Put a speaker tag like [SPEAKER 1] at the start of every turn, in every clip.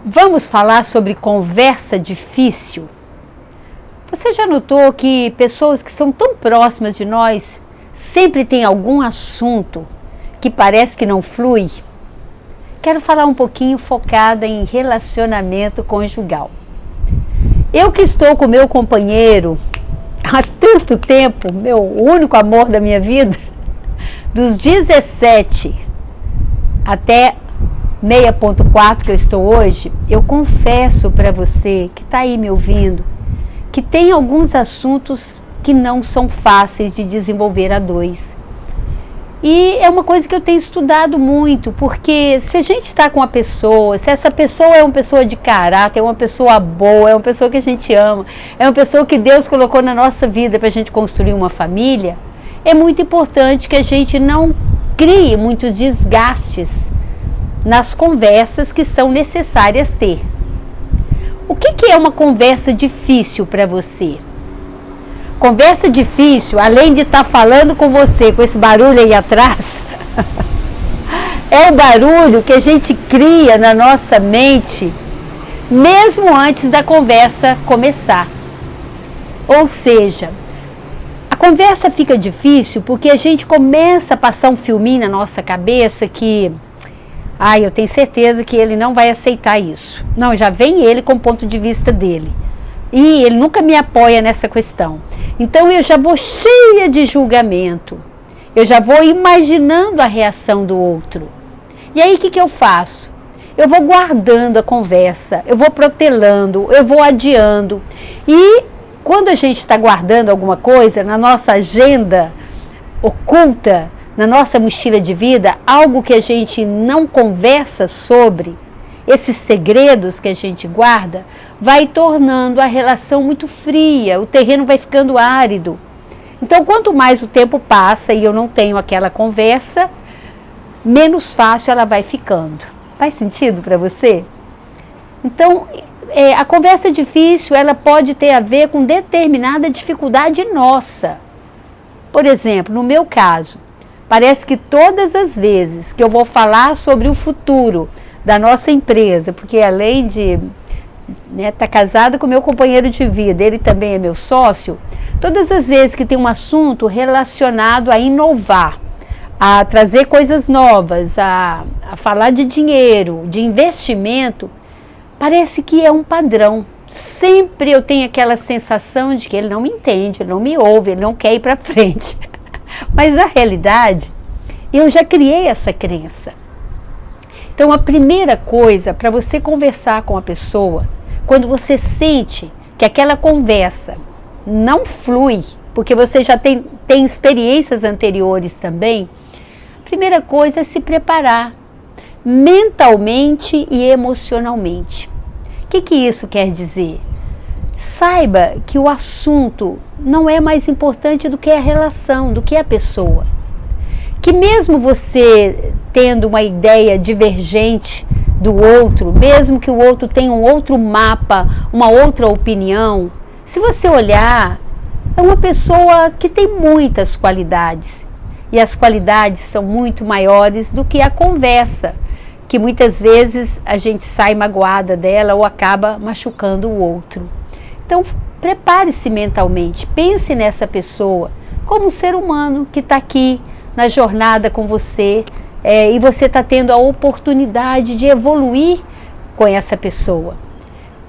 [SPEAKER 1] Vamos falar sobre conversa difícil? Você já notou que pessoas que são tão próximas de nós sempre tem algum assunto que parece que não flui? Quero falar um pouquinho focada em relacionamento conjugal. Eu que estou com meu companheiro há tanto tempo, meu único amor da minha vida, dos 17 até 6.4 que eu estou hoje, eu confesso para você que está aí me ouvindo, que tem alguns assuntos que não são fáceis de desenvolver a dois. E é uma coisa que eu tenho estudado muito, porque se a gente está com uma pessoa, se essa pessoa é uma pessoa de caráter, é uma pessoa boa, é uma pessoa que a gente ama, é uma pessoa que Deus colocou na nossa vida para a gente construir uma família, é muito importante que a gente não crie muitos desgastes nas conversas que são necessárias ter. O que é uma conversa difícil para você? Conversa difícil, além de estar falando com você, com esse barulho aí atrás, é o barulho que a gente cria na nossa mente, mesmo antes da conversa começar. Ou seja, a conversa fica difícil porque a gente começa a passar um filminho na nossa cabeça que, eu tenho certeza que ele não vai aceitar isso. Não, já vem ele com o ponto de vista dele. E ele nunca me apoia nessa questão. Então eu já vou cheia de julgamento. Eu já vou imaginando a reação do outro. E aí o que eu faço? Eu vou guardando a conversa, eu vou protelando, eu vou adiando. E quando a gente está guardando alguma coisa na nossa agenda oculta, na nossa mochila de vida, algo que a gente não conversa sobre, esses segredos que a gente guarda, vai tornando a relação muito fria, o terreno vai ficando árido. Então, quanto mais o tempo passa e eu não tenho aquela conversa, menos fácil ela vai ficando. Faz sentido para você? Então, a conversa difícil, ela pode ter a ver com determinada dificuldade nossa. Por exemplo, no meu caso, parece que todas as vezes que eu vou falar sobre o futuro da nossa empresa, porque além de estar casada com meu companheiro de vida, ele também é meu sócio, todas as vezes que tem um assunto relacionado a inovar, a trazer coisas novas, a falar de dinheiro, de investimento, parece que é um padrão. Sempre eu tenho aquela sensação de que ele não me entende, ele não me ouve, ele não quer ir para frente. Mas na realidade, eu já criei essa crença. Então a primeira coisa para você conversar com a pessoa, quando você sente que aquela conversa não flui, porque você já tem experiências anteriores também, a primeira coisa é se preparar mentalmente e emocionalmente. O que isso quer dizer? Saiba que o assunto não é mais importante do que a relação, do que a pessoa. Que mesmo você tendo uma ideia divergente do outro, mesmo que o outro tenha um outro mapa, uma outra opinião, se você olhar, é uma pessoa que tem muitas qualidades. E as qualidades são muito maiores do que a conversa, que muitas vezes a gente sai magoada dela ou acaba machucando o outro. Então, prepare-se mentalmente, pense nessa pessoa como um ser humano que está aqui na jornada com você e você está tendo a oportunidade de evoluir com essa pessoa.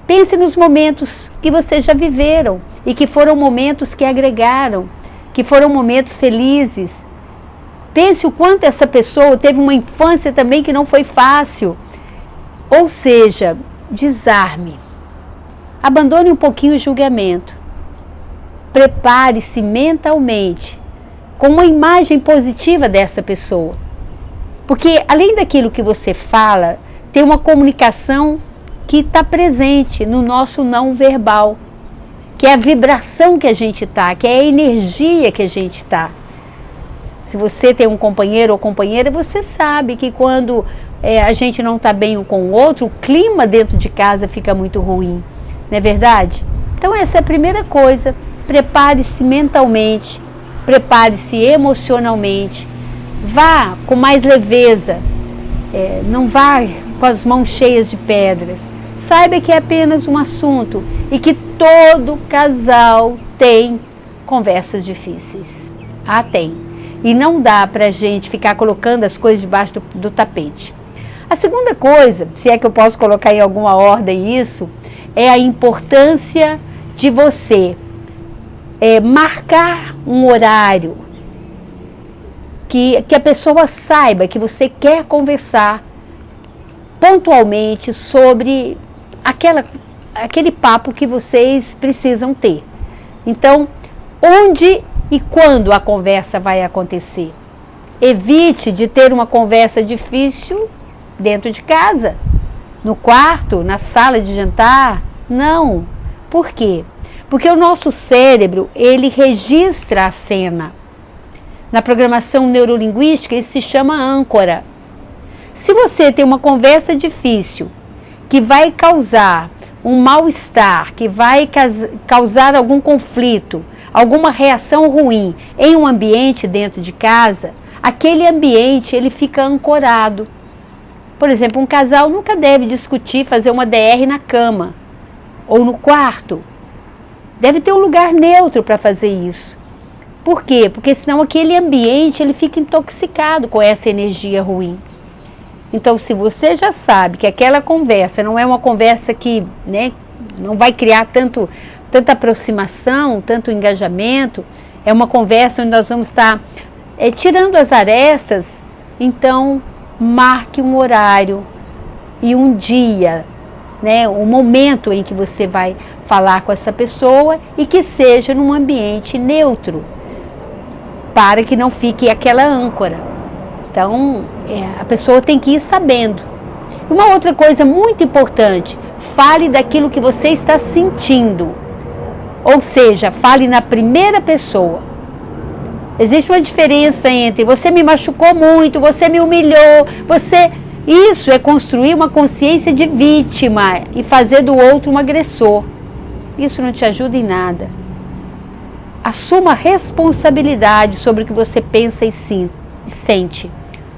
[SPEAKER 1] Pense nos momentos que vocês já viveram e que foram momentos que agregaram, que foram momentos felizes. Pense o quanto essa pessoa teve uma infância também que não foi fácil. Ou seja, desarme. Abandone um pouquinho o julgamento. Prepare-se mentalmente com uma imagem positiva dessa pessoa. Porque além daquilo que você fala, tem uma comunicação que está presente no nosso não verbal, que é a vibração que a gente está, que é a energia que a gente está. Se você tem um companheiro ou companheira, você sabe que quando a gente não está bem um com o outro, o clima dentro de casa fica muito ruim, não é verdade? Então essa é a primeira coisa, prepare-se mentalmente, prepare-se emocionalmente, vá com mais leveza, não vá com as mãos cheias de pedras. Saiba que é apenas um assunto e que todo casal tem conversas difíceis. Ah, tem. E não dá pra gente ficar colocando as coisas debaixo do tapete. A segunda coisa, se é que eu posso colocar em alguma ordem isso, é a importância de você marcar um horário que a pessoa saiba que você quer conversar pontualmente sobre aquele papo que vocês precisam ter. Então, onde e quando a conversa vai acontecer? Evite de ter uma conversa difícil dentro de casa, no quarto, na sala de jantar. Não. Por quê? Porque o nosso cérebro, ele registra a cena. Na programação neurolinguística, isso se chama âncora. Se você tem uma conversa difícil, que vai causar um mal-estar, que vai causar algum conflito, alguma reação ruim em um ambiente dentro de casa, aquele ambiente ele fica ancorado. Por exemplo, um casal nunca deve discutir, fazer uma DR na cama ou no quarto. Deve ter um lugar neutro para fazer isso. Por quê? Porque senão aquele ambiente ele fica intoxicado com essa energia ruim. Então, se você já sabe que aquela conversa não é uma conversa que não vai criar tanta aproximação, tanto engajamento, é uma conversa onde nós vamos estar tirando as arestas, então marque um horário e um dia, um momento em que você vai falar com essa pessoa e que seja num ambiente neutro, para que não fique aquela âncora. Então, a pessoa tem que ir sabendo. Uma outra coisa muito importante, fale daquilo que você está sentindo. Ou seja, fale na primeira pessoa. Existe uma diferença entre você me machucou muito, você me humilhou, Isso é construir uma consciência de vítima e fazer do outro um agressor. Isso não te ajuda em nada. Assuma responsabilidade sobre o que você pensa e sente.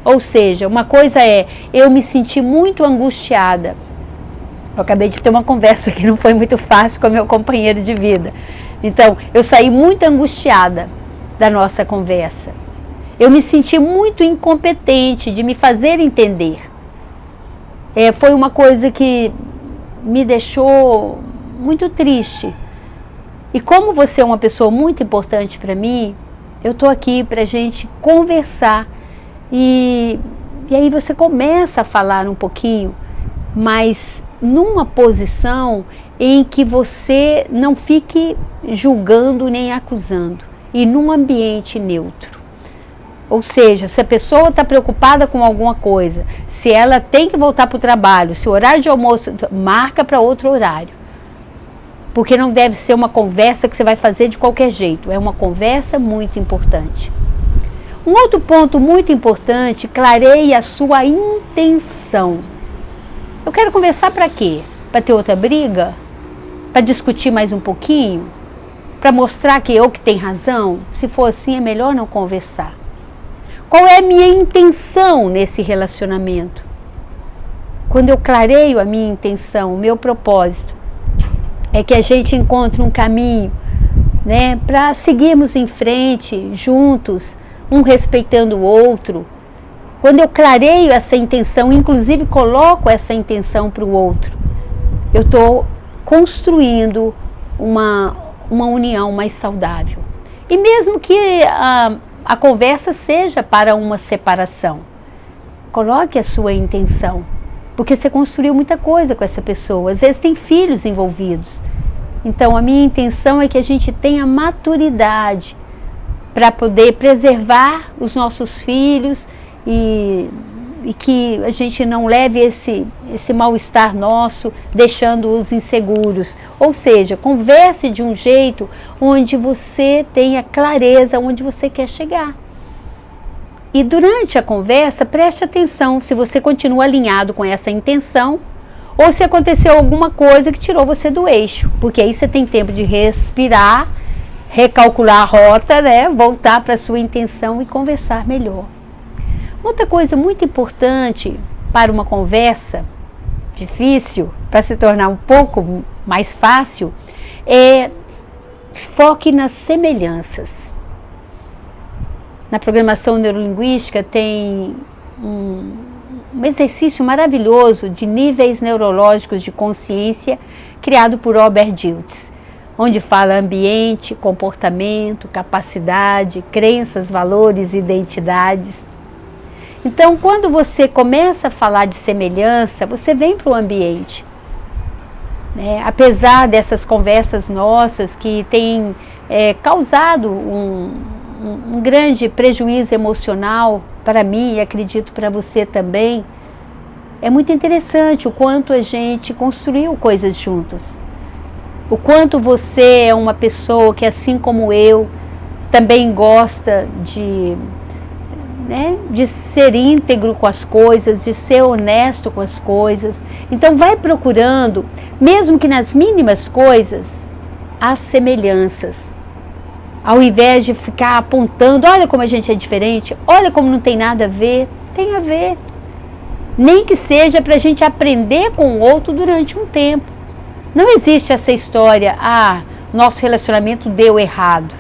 [SPEAKER 1] Ou seja, uma coisa é, eu me senti muito angustiada. Eu acabei de ter uma conversa que não foi muito fácil com o meu companheiro de vida. Então, eu saí muito angustiada da nossa conversa. Eu me senti muito incompetente de me fazer entender. Foi uma coisa que me deixou muito triste. E como você é uma pessoa muito importante para mim, eu estou aqui para a gente conversar. E aí você começa a falar um pouquinho, mas numa posição em que você não fique julgando nem acusando, e num ambiente neutro. Ou seja, se a pessoa está preocupada com alguma coisa, se ela tem que voltar para o trabalho, se o horário de almoço, marca para outro horário. Porque não deve ser uma conversa que você vai fazer de qualquer jeito, é uma conversa muito importante. Um outro ponto muito importante, clareie a sua intenção. Eu quero conversar para quê? Para ter outra briga? Para discutir mais um pouquinho? Para mostrar que eu que tenho razão? Se for assim, é melhor não conversar. Qual é a minha intenção nesse relacionamento? Quando eu clareio a minha intenção, o meu propósito, é que a gente encontre um caminho, para seguirmos em frente, juntos, um respeitando o outro. Quando eu clareio essa intenção, inclusive coloco essa intenção para o outro, eu estou construindo uma união mais saudável. E mesmo que a conversa seja para uma separação, coloque a sua intenção, porque você construiu muita coisa com essa pessoa, às vezes tem filhos envolvidos. Então a minha intenção é que a gente tenha maturidade para poder preservar os nossos filhos e que a gente não leve esse mal-estar nosso, deixando-os inseguros. Ou seja, converse de um jeito onde você tenha clareza onde você quer chegar. E durante a conversa, preste atenção se você continua alinhado com essa intenção ou se aconteceu alguma coisa que tirou você do eixo, porque aí você tem tempo de respirar, recalcular a rota, voltar para a sua intenção e conversar melhor. Outra coisa muito importante para uma conversa difícil, para se tornar um pouco mais fácil, foque nas semelhanças. Na programação neurolinguística tem um exercício maravilhoso de níveis neurológicos de consciência criado por Robert Dilts, onde fala ambiente, comportamento, capacidade, crenças, valores, identidades. Então, quando você começa a falar de semelhança, você vem para o ambiente. Apesar dessas conversas nossas que têm causado um grande prejuízo emocional para mim e acredito para você também, é muito interessante o quanto a gente construiu coisas juntos. O quanto você é uma pessoa que, assim como eu, também gosta de ser íntegro com as coisas, de ser honesto com as coisas. Então vai procurando, mesmo que nas mínimas coisas, as semelhanças. Ao invés de ficar apontando, olha como a gente é diferente, olha como não tem nada a ver, tem a ver. Nem que seja para a gente aprender com o outro durante um tempo. Não existe essa história, nosso relacionamento deu errado.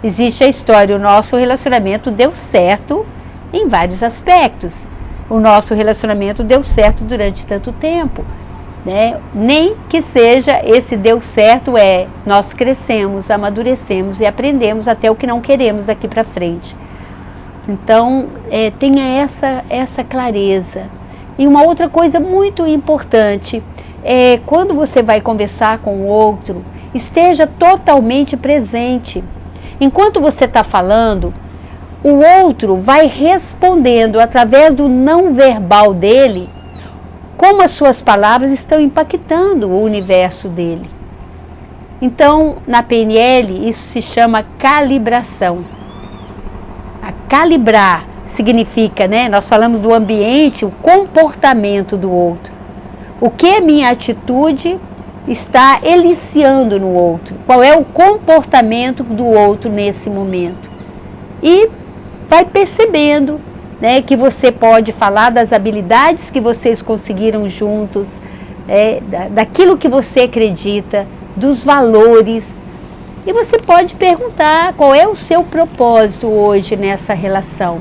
[SPEAKER 1] Existe a história, o nosso relacionamento deu certo em vários aspectos. O nosso relacionamento deu certo durante tanto tempo. Nem que seja esse deu certo nós crescemos, amadurecemos e aprendemos até o que não queremos daqui para frente. Então, tenha essa clareza. E uma outra coisa muito importante quando você vai conversar com o outro, esteja totalmente presente. Enquanto você está falando, o outro vai respondendo através do não verbal dele, como as suas palavras estão impactando o universo dele. Então, na PNL, isso se chama calibração. A calibrar significa, nós falamos do ambiente, o comportamento do outro. O que a minha atitude está eliciando no outro? Qual é o comportamento do outro nesse momento? E vai percebendo que você pode falar das habilidades que vocês conseguiram juntos, daquilo que você acredita, dos valores. E você pode perguntar qual é o seu propósito hoje nessa relação.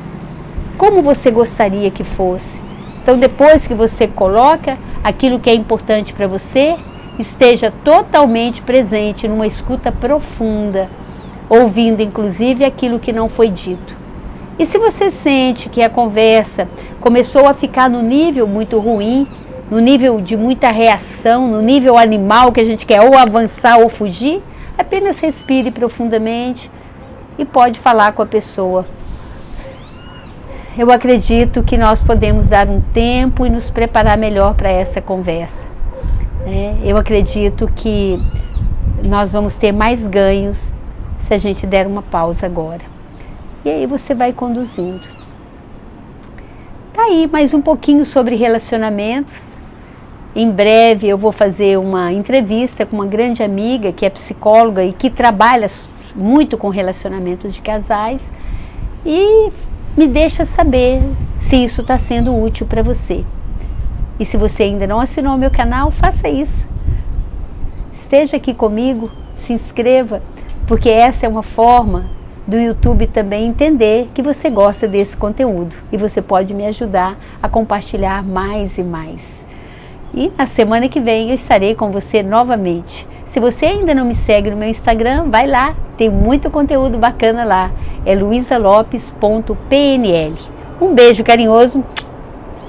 [SPEAKER 1] Como você gostaria que fosse? Então, depois que você coloca aquilo que é importante para você, esteja totalmente presente numa escuta profunda, ouvindo inclusive aquilo que não foi dito. E se você sente que a conversa começou a ficar no nível muito ruim, no nível de muita reação, no nível animal que a gente quer ou avançar ou fugir, apenas respire profundamente e pode falar com a pessoa. Eu acredito que nós podemos dar um tempo e nos preparar melhor para essa conversa. Eu acredito que nós vamos ter mais ganhos se a gente der uma pausa agora. E aí você vai conduzindo. Tá aí mais um pouquinho sobre relacionamentos. Em breve eu vou fazer uma entrevista com uma grande amiga que é psicóloga e que trabalha muito com relacionamentos de casais. E me deixa saber se isso está sendo útil para você. E se você ainda não assinou meu canal, faça isso. Esteja aqui comigo, se inscreva, porque essa é uma forma do YouTube também entender que você gosta desse conteúdo e você pode me ajudar a compartilhar mais e mais. E na semana que vem eu estarei com você novamente. Se você ainda não me segue no meu Instagram, vai lá, tem muito conteúdo bacana lá. É luisalopes.pnl. Um beijo carinhoso